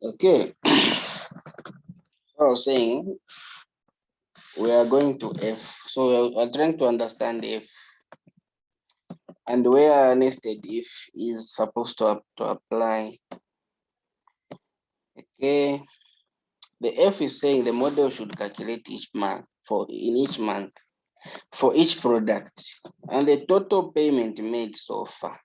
Okay. So I was saying we are going to F. So we are trying to understand F and where nested if is supposed to apply. Okay. The F is saying the model should calculate each month for each month for each product and the total payment made so far.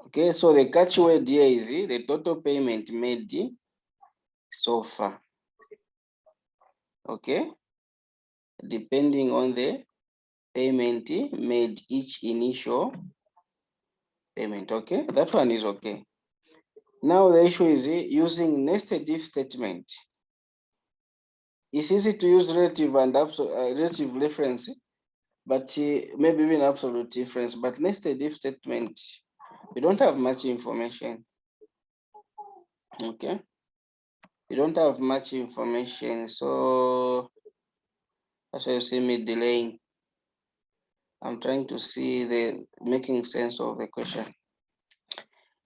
Okay, so the catchword here is the total payment made so far. Okay, depending on the payment made each initial payment. Okay, that one is okay. Now the issue is using nested if statement. It's easy to use relative and relative reference, but maybe even absolute difference. But nested if statement, we don't have much information. Okay, you don't have much information, so that's why you see me delaying. I'm trying to see the making sense of the question.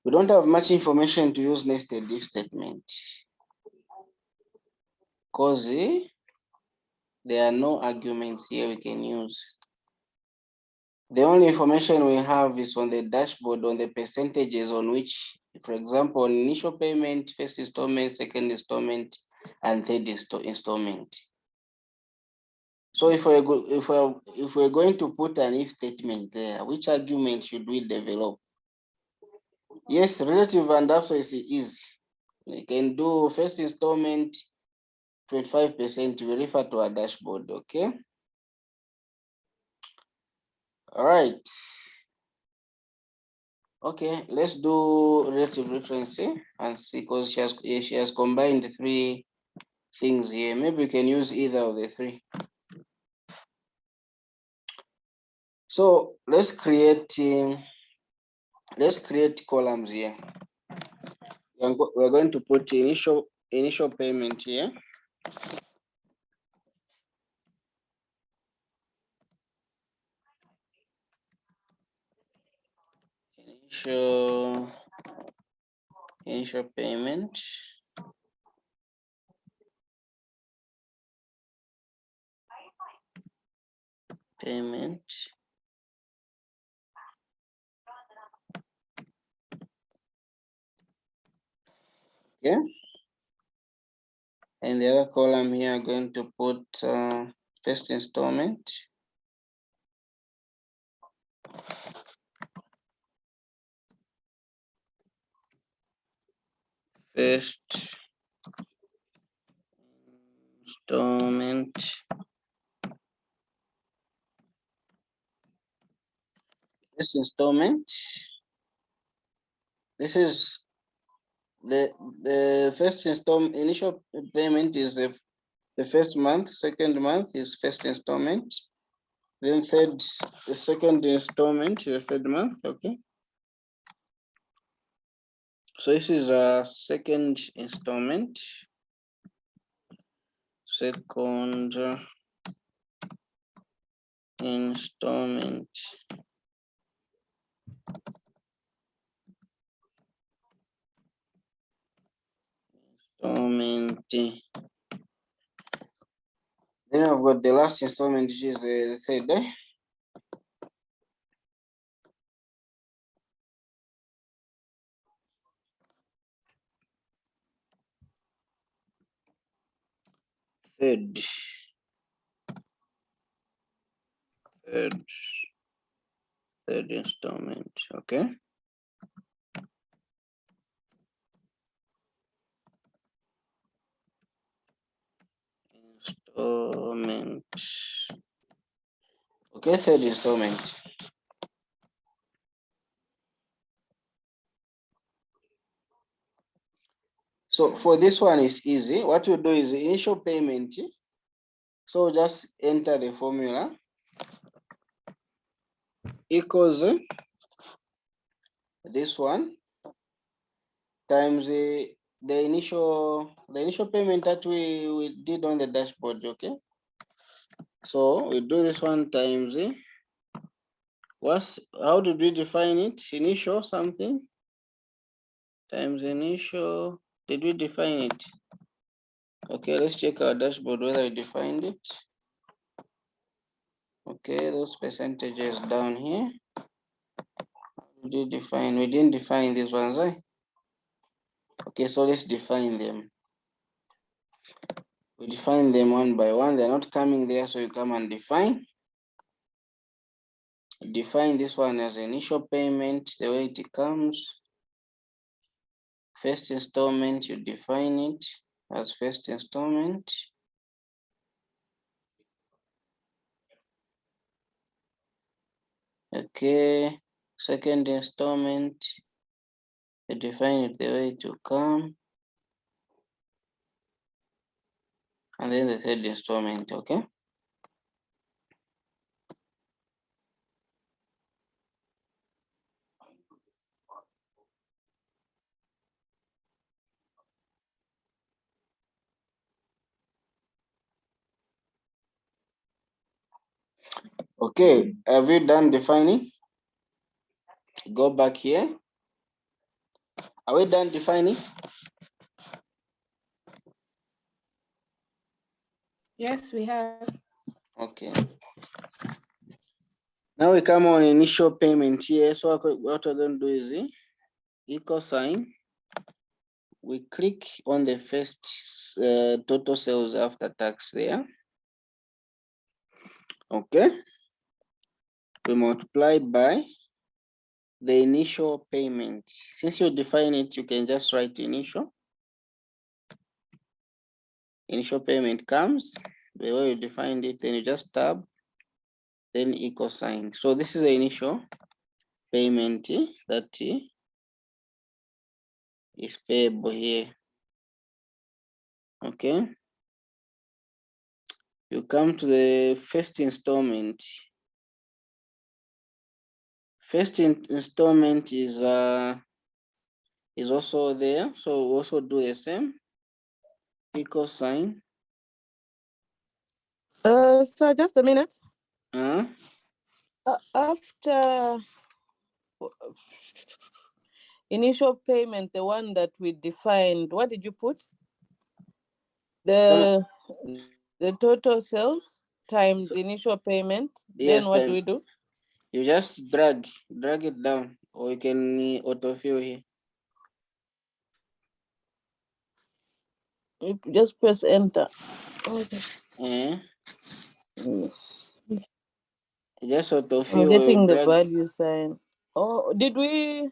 We don't have much information to use nested if statement because there are no arguments here we can use. The only information we have is on the dashboard on the percentages on which, for example, initial payment, first installment, second installment, and third installment. So if we're going to put an if statement there, which argument should we develop? Yes, relative and absolute is easy. We can do first installment 25%. We refer to our dashboard. Okay. All right. Okay, let's do relative reference and see, because she has combined three things here. Maybe we can use either of the three. So let's create columns here. We're going to put initial payment here. Initial payment. Okay. And the other column here, I'm going to put first installment. First installment. This installment. This is the first installment. Initial payment is the first month. Second month is first installment. Then the second installment, the third month. Okay. So this is a second installment. Second installment. Then I've got the last installment, which is the third day. Third installment. Okay. Installment. Okay, third installment. So for this one is easy. What you do is initial payment. So just enter the formula equals this one times the initial payment that we did on the dashboard. Okay. So we do this one times how did we define it? Initial something. times initial. Did we define it? Okay, let's check our dashboard whether we defined it. Okay, those percentages down here. We did define, we didn't define these ones, right? Okay, so let's define them. We define them one by one. They're not coming there, so you come and define. Define this one as initial payment, the way it comes. First installment, you define it as first installment. Okay, second installment, you define it the way it will come. And then the third installment, okay? Okay, have you done defining? Go back here. Are we done defining? Yes, we have. Okay. Now we come on initial payment here. So what we're going to do is equal sign. We click on the first total sales after tax there. Okay. We multiply by the initial payment. Since you define it, you can just write initial. Initial payment comes, the way you defined it, then you just tab, then equal sign. So this is the initial payment that is payable here. Okay. You come to the first installment. First installment is also there. So we also do the same. Equal sign. So just a minute. After initial payment, the one that we defined, what did you put? The total sales times initial payment. Yes, then what do we do? You just drag it down, or you can autofill here. You just press enter. Okay. Just autofill. I'm getting the value sign. Oh, did we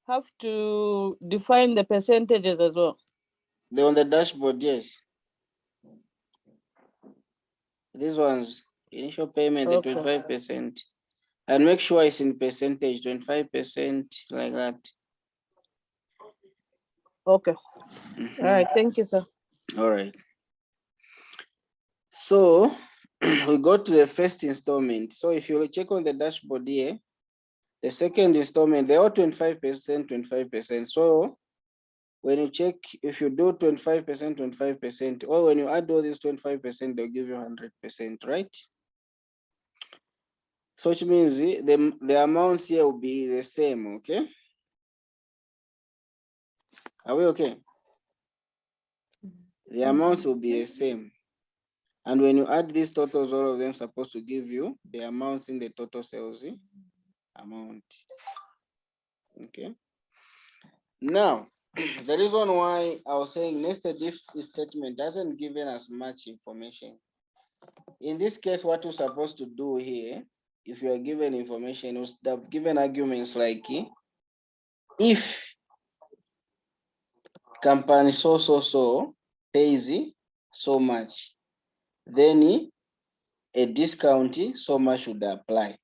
have to define the percentages as well? They're on the dashboard, yes. These ones, initial payment, the 25%. And make sure it's in percentage, 25%, like that. Okay. All right, thank you, sir. All right. So we go to the first installment. So if you check on the dashboard here, the second installment, they're all 25%, 25%. So when you check, if you do 25%, 25%, or when you add all these 25%, they'll give you 100%, right? So which means the amounts here will be the same, okay? Are we okay? The amounts will be the same. And when you add these totals, all of them supposed to give you the amounts in the total sales amount. Okay. Now, the reason why I was saying nested if statement doesn't give us much information. In this case, what you're supposed to do here, if you are given information, you have given arguments like if company so pays so much, then a discount so much should apply.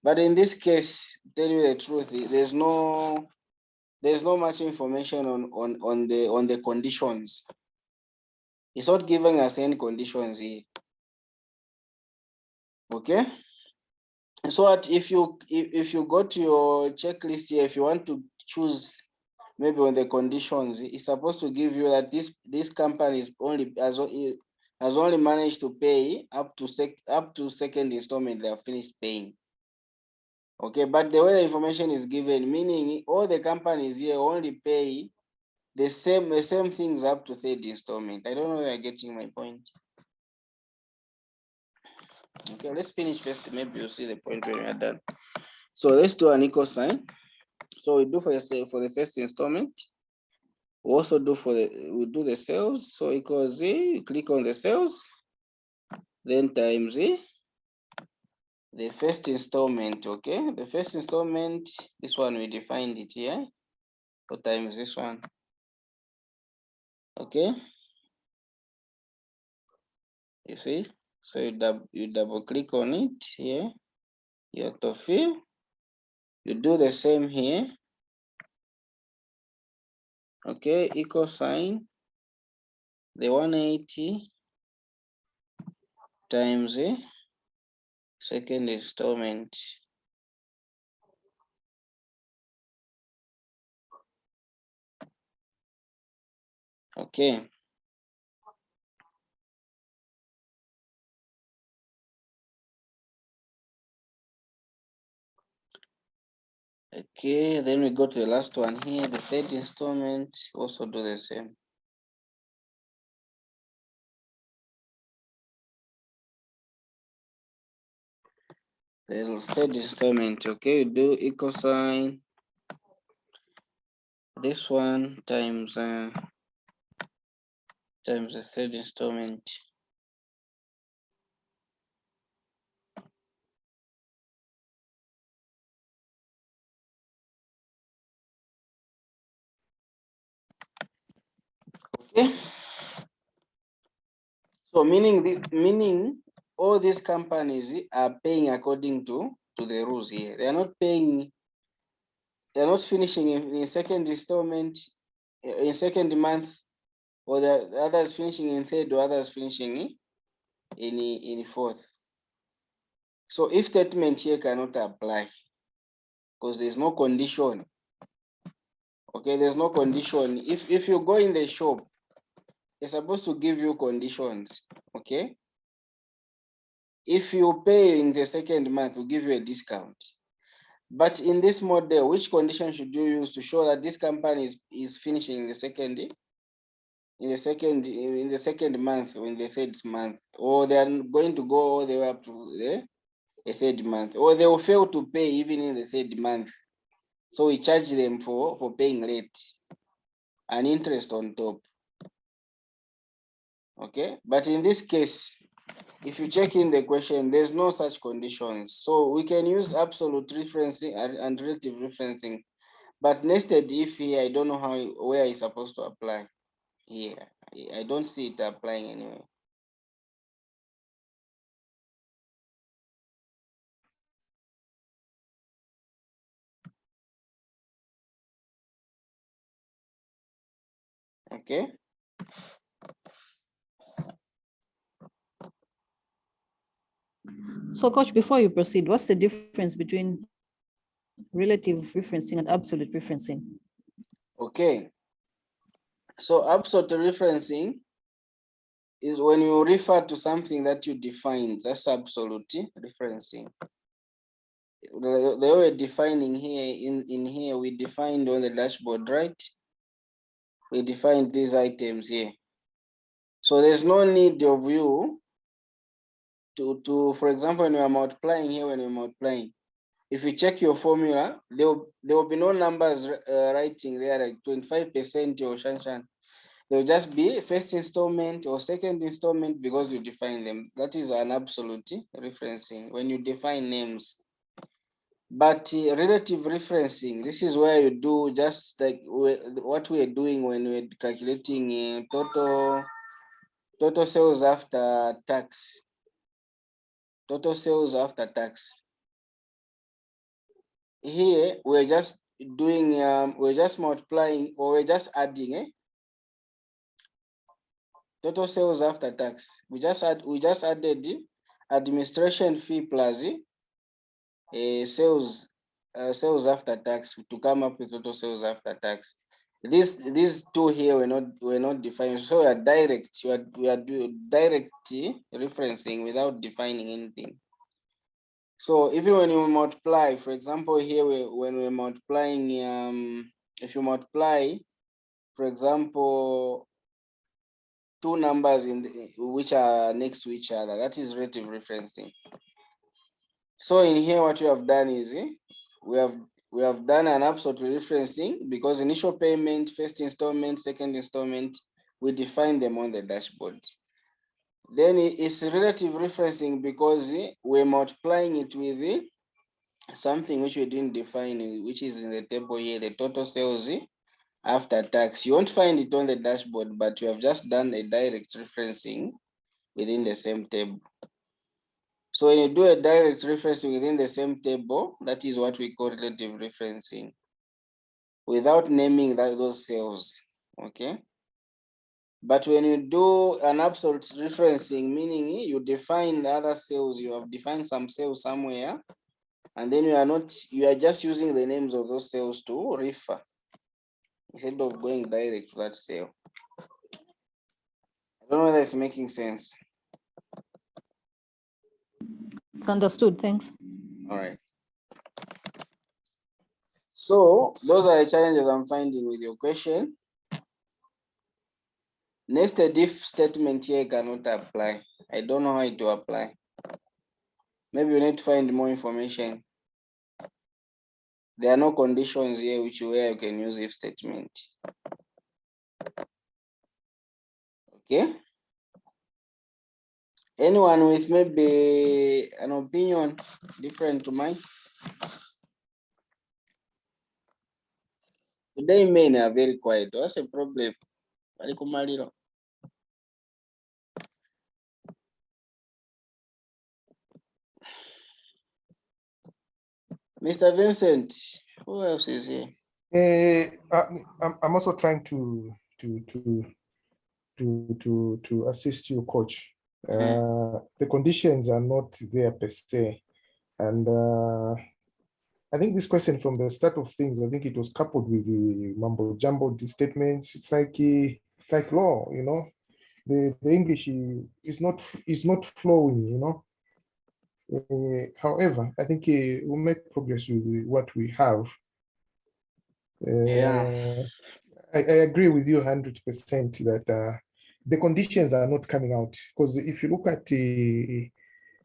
But in this case, tell you the truth, there's no much information on the conditions. It's not giving us any conditions here. Okay. So what if you go to your checklist here, if you want to choose maybe on the conditions, it's supposed to give you that this company is has only managed to pay up to second installment they have finished paying. Okay, but the way the information is given, meaning all the companies here only pay the same things up to third installment. I don't know if you're getting my point. Okay, let's finish first. Maybe you'll see the point when we are done. So let's do an equal sign. So we do for the first installment. We also do we do the sales. So equals Z, you click on the sales, then times Z, the first installment. Okay, the first installment, this one we defined it here. So times this one. Okay. You see? So you double click on it here. You autofill. You do the same here. Okay, equal sign. The 180 times the second installment. Okay. Okay, then we go to the last one here, the third installment, also do the same. The third installment, okay, you do equal sign. This one times the third installment. Okay. So meaning all these companies are paying according to the rules here. They are not paying. They are not finishing in second installment, in second month, or the others finishing in third, or others finishing in fourth. So if statement here cannot apply because there's no condition. Okay, there's no condition. If you go in the shop, they're supposed to give you conditions. Okay. If you pay in the second month, we'll give you a discount. But in this model, which condition should you use to show that this company is finishing in the second month or in the third month, or they are going to go all the way up to the third month, or they will fail to pay even in the third month? So we charge them for paying late and interest on top. Okay, but in this case, if you check in the question, there's no such conditions. So we can use absolute referencing and relative referencing. But nested if here, I don't know where it's supposed to apply here. I don't see it applying anyway. Okay. So, coach, before you proceed, what's the difference between relative referencing and absolute referencing? Okay. So absolute referencing is when you refer to something that you defined. That's absolute referencing. The way we're defining here in here, we defined on the dashboard, right? We defined these items here. So there's no need of you to for example, when you're multiplying here, when you're multiplying, if you check your formula, there will be no numbers writing there like 25% or shanshan. There will just be first installment or second installment because you define them. That is an absolute referencing when you define names. But relative referencing, this is where you do just like what we're doing when we're calculating total sales after tax. Total sales after tax. Here we're just doing we're just multiplying, or we're just adding total sales after tax. We just added administration fee plus sales after tax to come up with total sales after tax. These two here were not defined. So we are direct. We are doing direct referencing without defining anything. So even when you multiply, for example, here when we're multiplying, if you multiply, for example, two numbers which are next to each other, that is relative referencing. So in here, what we have done is we have done an absolute referencing because initial payment, first installment, second installment, we define them on the dashboard. Then it's relative referencing because we're multiplying it with something which we didn't define, which is in the table here, the total sales after tax. You won't find it on the dashboard, but you have just done a direct referencing within the same table. So when you do a direct referencing within the same table, that is what we call relative referencing, without naming those cells, okay? But when you do an absolute referencing, meaning you define the other cells, you have defined some cells somewhere, and then you are just using the names of those cells to refer, instead of going direct to that cell. I don't know whether it's making sense. It's understood. Thanks. All right. So those are the challenges I'm finding with your question. Nested if statement here cannot apply. I don't know how it will apply. Maybe you need to find more information. There are no conditions here where you can use if statement. Okay. Anyone with maybe an opinion different to mine? Today men are very quiet. What's the problem? Mr. Vincent, who else is here? I'm also trying to assist you, coach. The conditions are not there per se, and I think this question from the start of things, I think it was coupled with the mumbo jumbo statements. It's like law, you know. The English is not flowing, you know. However, I think we'll make progress with what we have. Yeah. I agree with you 100% that the conditions are not coming out, because if you look at the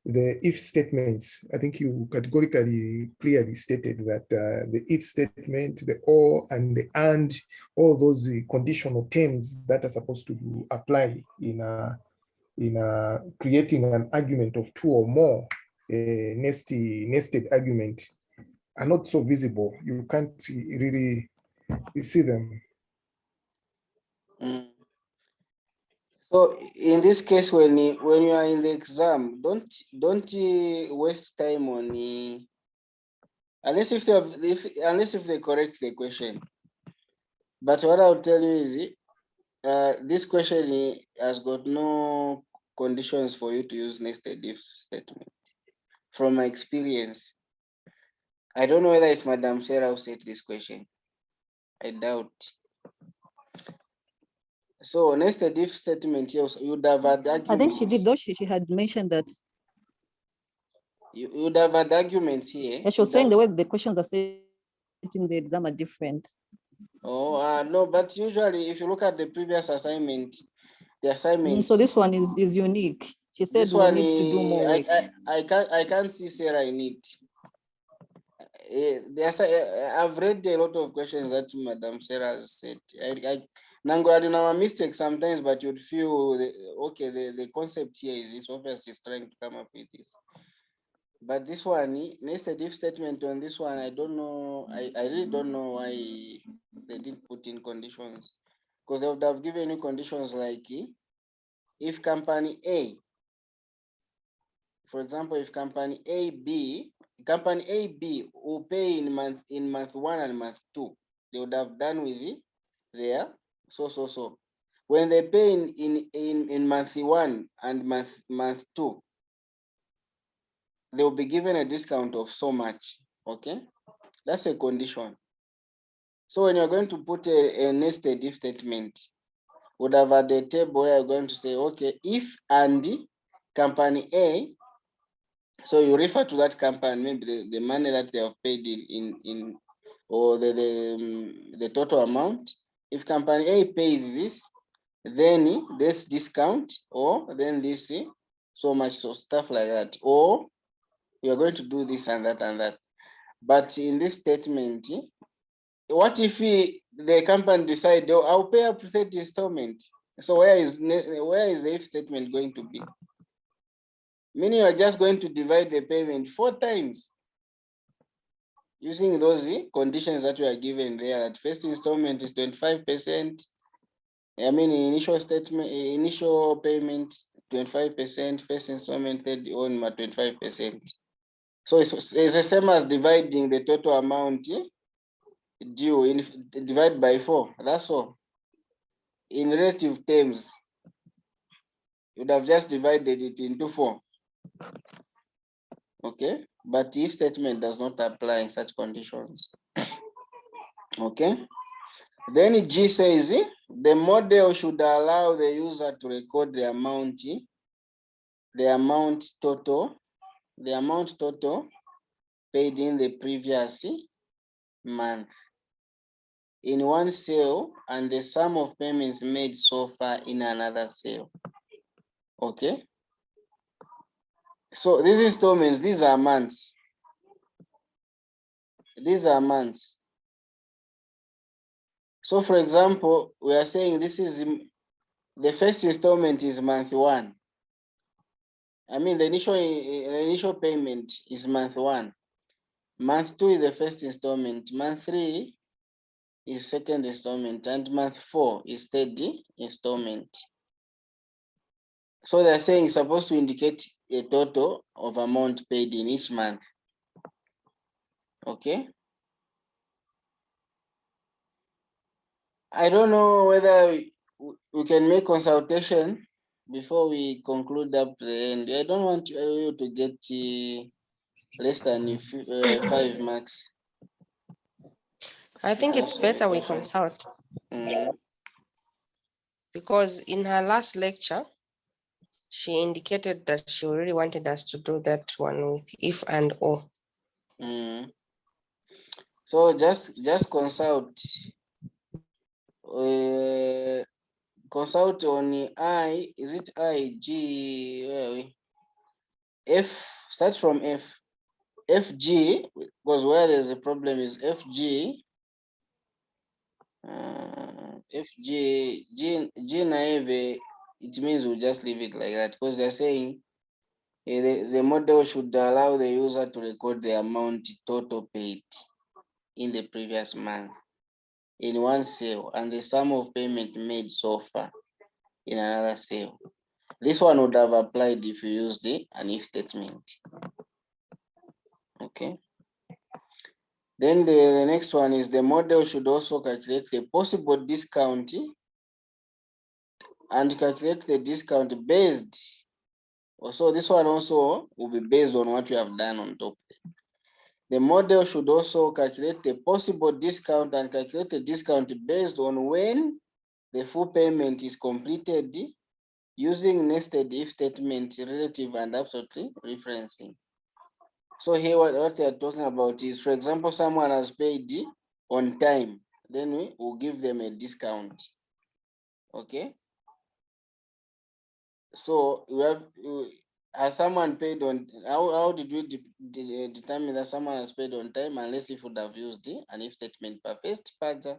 if statements, I think you categorically clearly stated that the if statement, the or and the and, all those conditional terms that are supposed to apply in creating an argument of two or more, nested argument, are not so visible. You can't really see them. So in this case, when you are in the exam, don't waste time on unless if they correct the question. But what I'll tell you is this question has got no conditions for you to use nested if statement. From my experience, I don't know whether it's Madam Sarah who said this question. I doubt. So nested if statement here, you would have had arguments. I think she did, though she had mentioned that. You would have had arguments here. Yeah, she was saying the way the questions are set in the exam are different. Oh, no, but usually if you look at the previous assignment, the assignment. So this one is unique. She said This we one need to do more work. I can't see Sarah in it. I've read a lot of questions that Madam Sarah has said. Nango, I don't know mistakes sometimes, but you'd feel the concept here is this office is trying to come up with this. But this one, nested if statement on this one, I don't know. I really don't know why they didn't put in conditions, because they would have given you conditions like if company A, for example, if company AB will pay in month 1 and month 2, they would have done with it there. So when they pay in month 1 and month 2, they will be given a discount of so much. Okay, that's a condition. So when you're going to put a nested if statement, would have had a table where you're going to say, okay, if and company A So you refer to that company, maybe the money that they have paid in or the total amount. If company A pays this, then this discount, or then this so much, so stuff like that, or you are going to do this and that and that. But in this statement, what if the company decide, oh, I'll pay up to 30 installment? So where is the if statement going to be? Meaning you are just going to divide the payment 4 times using those conditions that you are given there. That first installment is 25%. I mean, initial payment 25%, first installment, third on 25%. So it's the same as dividing the total amount due divide by 4. That's all. In relative terms, you would have just divided it into 4. Okay, but if statement does not apply in such conditions. Okay, then G says the model should allow the user to record the amount total paid in the previous month in one sale and the sum of payments made so far in another sale. Okay, so these installments, these are months. These are months. So for example, we are saying this is the first installment is month 1. I mean, the initial payment is month 1. Month 2 is the first installment. Month 3 is second installment, and month 4 is third installment. So they're saying it's supposed to indicate a total of amount paid in each month. Okay. I don't know whether we can make consultation before we conclude up the end. I don't want you to get less than 5 marks. I think it's better we consult, Mm. because in her last lecture, she indicated that she really wanted us to do that one with if and or. Mm. So just consult. Consult on I. Is it I G? Where are we? F. Start from F. FG, because where there's a problem is FG. FG G naive. It means we'll just leave it like that, because they're saying the model should allow the user to record the amount total paid in the previous month in one sale and the sum of payment made so far in another sale. This one would have applied if you used an if statement. Okay. Then the next one is the model should also calculate the possible discount and calculate the discount based. So this one also will be based on what you have done on top. The model should also calculate the possible discount and calculate the discount based on when the full payment is completed using nested if statement, relative and absolutely referencing. So here what they are talking about is, for example, someone has paid on time, then we will give them a discount. Okay. So we have, has someone paid on, how did we determine that someone has paid on time, unless if we would have used an if statement per first pager?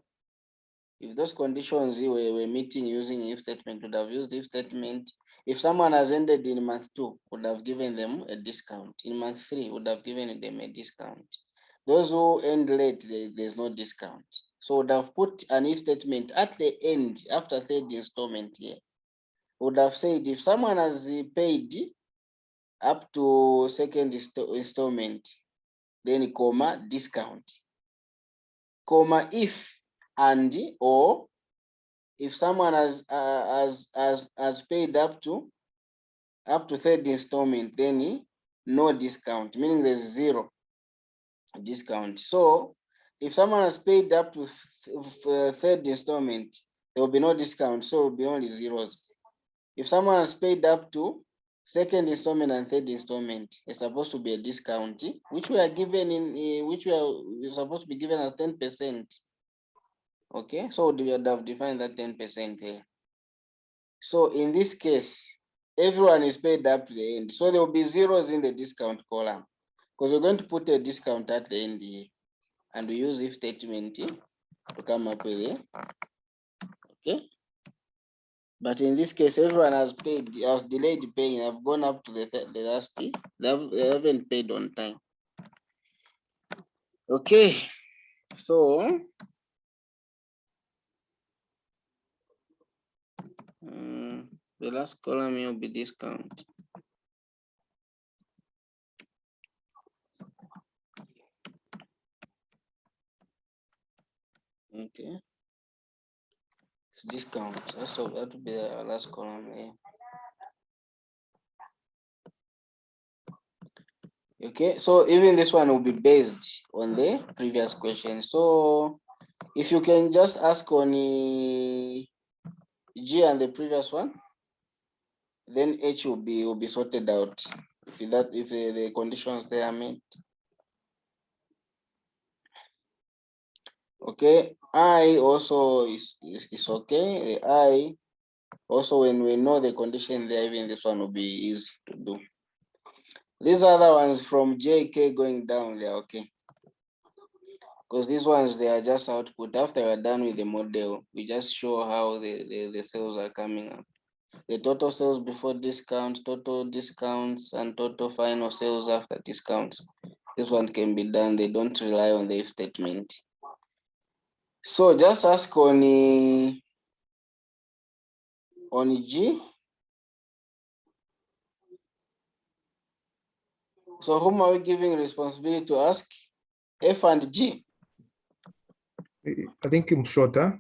If those conditions were meeting using if statement, would have used if statement. If someone has ended in month 2, would have given them a discount. In month 3, would have given them a discount. Those who end late, there's no discount. So would have put an if statement at the end, after third installment here. Would have said if someone has paid up to second installment, then comma discount, comma if and or if someone has paid up to third installment, then no discount, meaning there's 0 discount. So if someone has paid up to third installment, there will be no discount, so it will be only zeros. If someone has paid up to second installment and third installment is supposed to be a discount, which we are given in which we're supposed to be given as 10%. Okay, so we would have defined that 10% here. So in this case, everyone is paid up to the end. So there will be zeros in the discount column because we're going to put a discount at the end here. And we use if statement to come up with it. Okay. But in this case, everyone has paid, has delayed paying. I've gone up to the last, they haven't paid on time. Okay, so the last column will be discount. Okay, it's discount. So that will be the last column there. Okay, so even this one will be based on the previous question. So if you can just ask on G and the previous one, then H will be sorted out if the conditions they are met. Okay, I also is okay. The I also, when we know the condition there, even this one will be easy to do. These other ones from JK going down, they are okay. Because these ones, they are just output. After we're done with the model, we just show how the sales are coming up. The total sales before discount, total discounts, and total final sales after discounts. This one can be done. They don't rely on the if statement. So just ask on G. So whom are we giving responsibility to ask? F and G. I think Mshota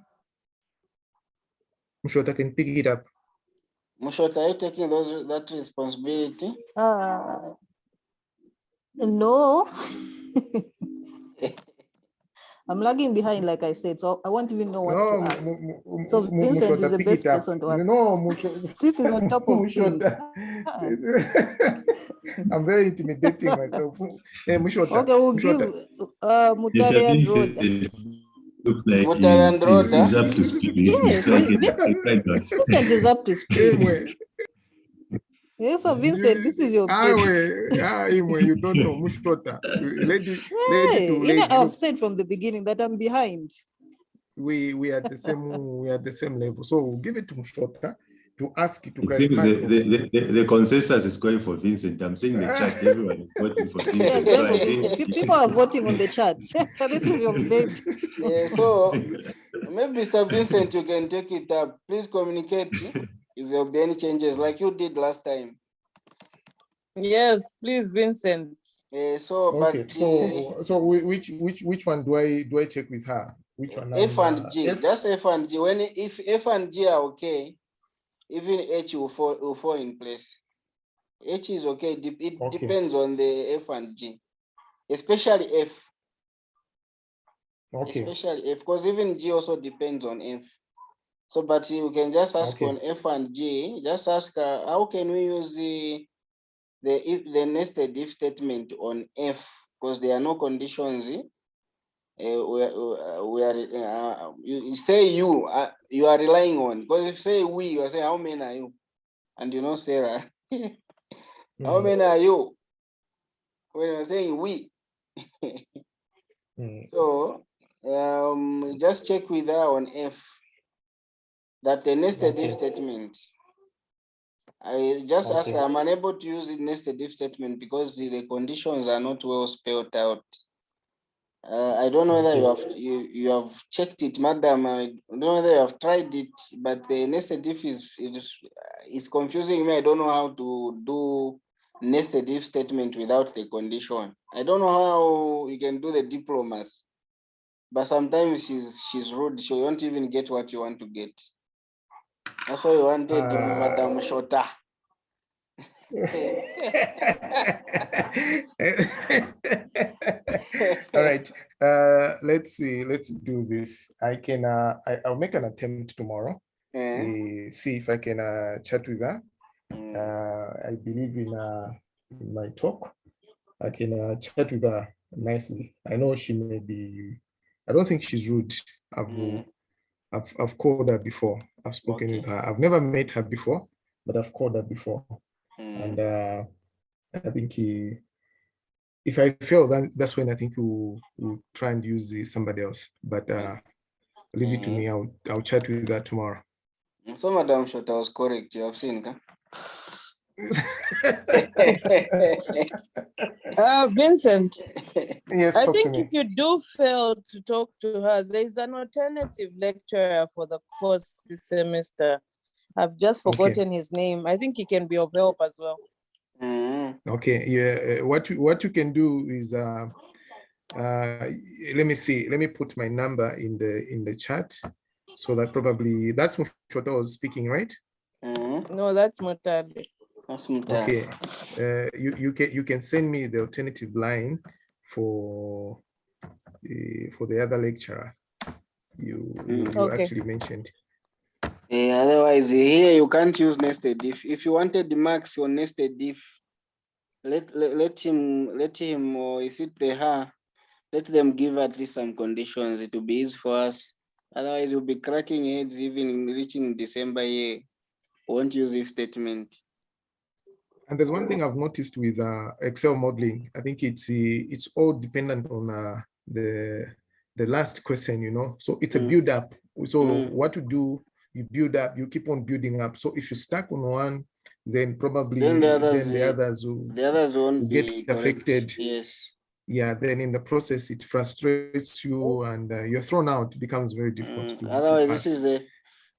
can pick it up. Mushot, are you taking that responsibility? No. I'm lagging behind, like I said, so I won't even know what to No, ask. So Vincent is the pick best it up. person to ask. No, This is on top of things. I'm very intimidating myself. Hey, Mushota. Okay, we'll give Mr. Mutale and Vincent Rhoda. looks like Mutale and he's Rhoda. up to speed. Yes, So I can find out. Vincent is up to speed. Anyway, Yes, so Vincent, this is your baby. anyway, you don't know Mushota. Lady Hey, to you know, lady. I've Look, said from the beginning that I'm behind. we are the same level. So we'll give it to Mushota to ask you to It seems clarify. the consensus is going for Vincent. I'm seeing the chat. Everyone is voting for Yeah, Vincent. it's So going I for think Vincent. People are voting on the chat. This is your baby. Yeah, so maybe Mr. Vincent, you can take it up. Please communicate if there will be any changes like you did last time. Yes, please, Vincent. So, Okay, but so which one do I check with her? Which one? F and G, F? just F and G. If F and G are okay, even H will fall in place. H is okay. It Okay. depends on the F and G, especially F. Okay. Especially F, because even G also depends on F. So, but you can just ask on F and G. Just ask how can we use the nested if statement on F, because there are no conditions. You say you are relying on, because if say we, you are saying how many are you, and you know Sarah. How many are you? When you're saying we. So just check with her on F that the nested if statement. I just ask her, I'm unable to use the nested if statement because the conditions are not well spelled out. I don't know whether you have checked it, madam. I don't know whether you have tried it, but the nested if is confusing me. I don't know how to do nested if statement without the condition. I don't know how you can do the diplomas, but sometimes she's rude. She won't even get what you want to get. That's why you wanted Madam Shota. All right. Let's see. Let's do this. I'll make an attempt tomorrow. See if I can chat with her I believe in my talk. I can chat with her nicely. I know she may be, I don't think she's rude. I've called her before. I've spoken with her. I've never met her before, but I've called her before. And I think if I fail, then that's when I think we'll try and use somebody else. But leave it to me. I'll chat with her tomorrow. So Madam Shota was correct. You have seen, huh? Vincent, Yes, I talk to think me. if you do fail to talk to her, there is an alternative lecturer for the course this semester. I've just Okay. forgotten his name. I think he can be of help as well. Okay, yeah. What you can do is let me see. Let me put my number in the chat, so that probably that's Mushoto was speaking, right? No, that's Mutale. That's Mutale. Okay. You can send me the alternative line for the other lecturer you Okay. actually mentioned. Otherwise, here you can't use nested if. If you wanted the marks on nested if, let him or is it the her? Let them give at least some conditions. It will be easy for us. Otherwise, we'll be cracking heads even in reaching December year. Won't use if statement. And there's one thing I've noticed with Excel modeling. I think it's all dependent on the last question, you know. So it's a build up. So what to do, you build up, you keep on building up. So if you stuck on one, then probably the others won't get be affected. correct. Yes. Yeah, then in the process it frustrates you and you're thrown out. It becomes very difficult to Otherwise, pass.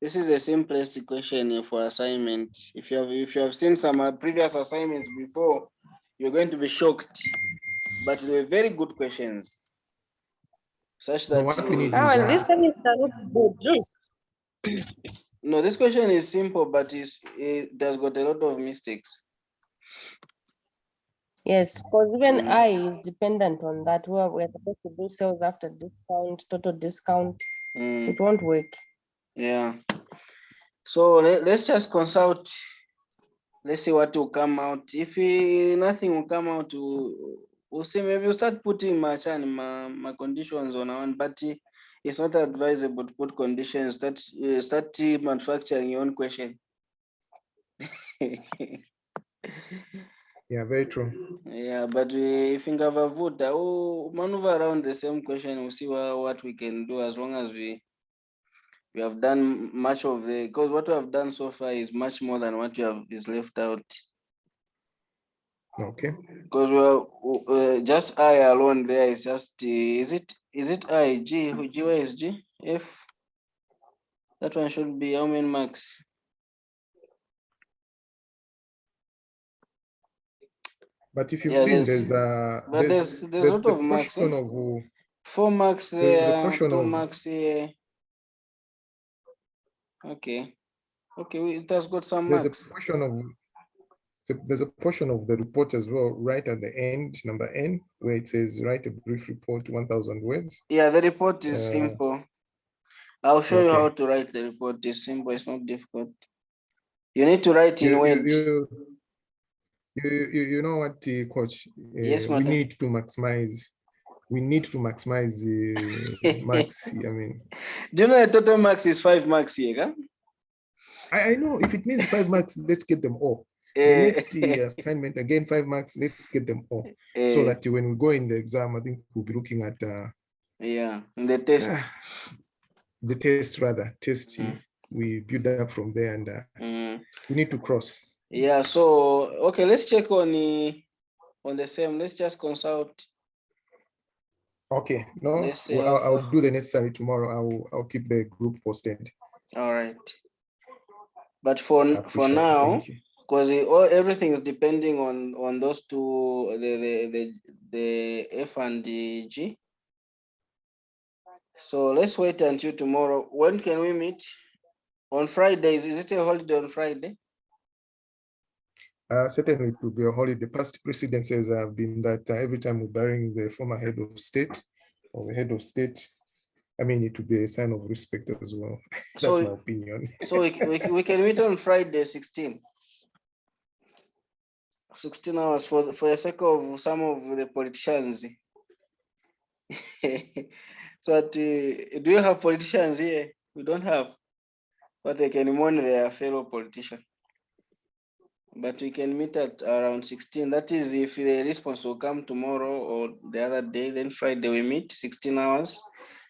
this is the simplest question for assignment. If you have seen some previous assignments before, you're going to be shocked. But they're very good questions. Such that what we need Oh, is and this semester looks good. no, this question is simple, but it has got a lot of mistakes. Yes, because even I is dependent on that. Where we're supposed to do sales after discount, total discount. It won't work. Yeah. So let's just consult. Let's see what will come out. If nothing will come out, we'll see. Maybe we'll start putting my conditions on one, but it's not advisable to put conditions. Start manufacturing your own question. yeah, very true. Yeah, but if we have a vote, maneuver around the same question. We'll see what we can do as long as we have done much of because what we have done so far is much more than what is left out. Okay. Because we are just I alone there is just is it I G where is G F? That one should be how many marks? But if you've seen, there's a lot the of marks. portion of 4 marks there's a there, portion 2 of marks here. Okay, it has got some there's marks. a portion of the report as well, right at the end, number N, where it says write a brief report, 1,000 words. Yeah, the report is simple. I'll show you how to write the report. It's simple. It's not difficult. You need to write in Word. You know what, Coach? Yes, we madam. need to maximize. We need to maximize marks. I mean, do you know the total marks is 5 marks here? Huh? I know if it means 5 marks, let's get them all. The next assignment, again, 5 marks, let's get them all. So that when we go in the exam, I think we'll be looking at the test. The test rather. We build up from there and we need to cross. Yeah, so okay, let's check on the same. Let's just consult. Okay, no, I'll do the necessary tomorrow. I'll keep the group posted. All right. But for now, because everything is depending on those two, the F and the G. So let's wait until tomorrow. When can we meet? On Fridays? Is it a holiday on Friday? Certainly it will be a holiday. Past precedences have been that every time we're burying the former head of state or the head of state, I mean, it would be a sign of respect as well. That's my opinion. So we can meet on Friday 16. 16 hours for the sake of some of the politicians. So, do you have politicians here? We don't have, but they can mourn their fellow politician. But we can meet at around 16. That is, if the response will come tomorrow or the other day, then Friday we meet 16 hours.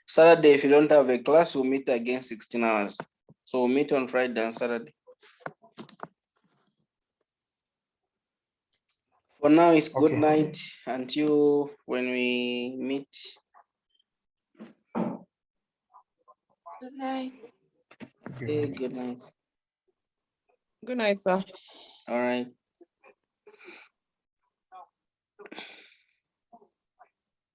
Saturday, if you don't have a class, we'll meet again 16 hours. So we'll meet on Friday and Saturday. For now, it's good Okay. night until when we meet. Good night. Good Say night. good night. Good night, sir. All right.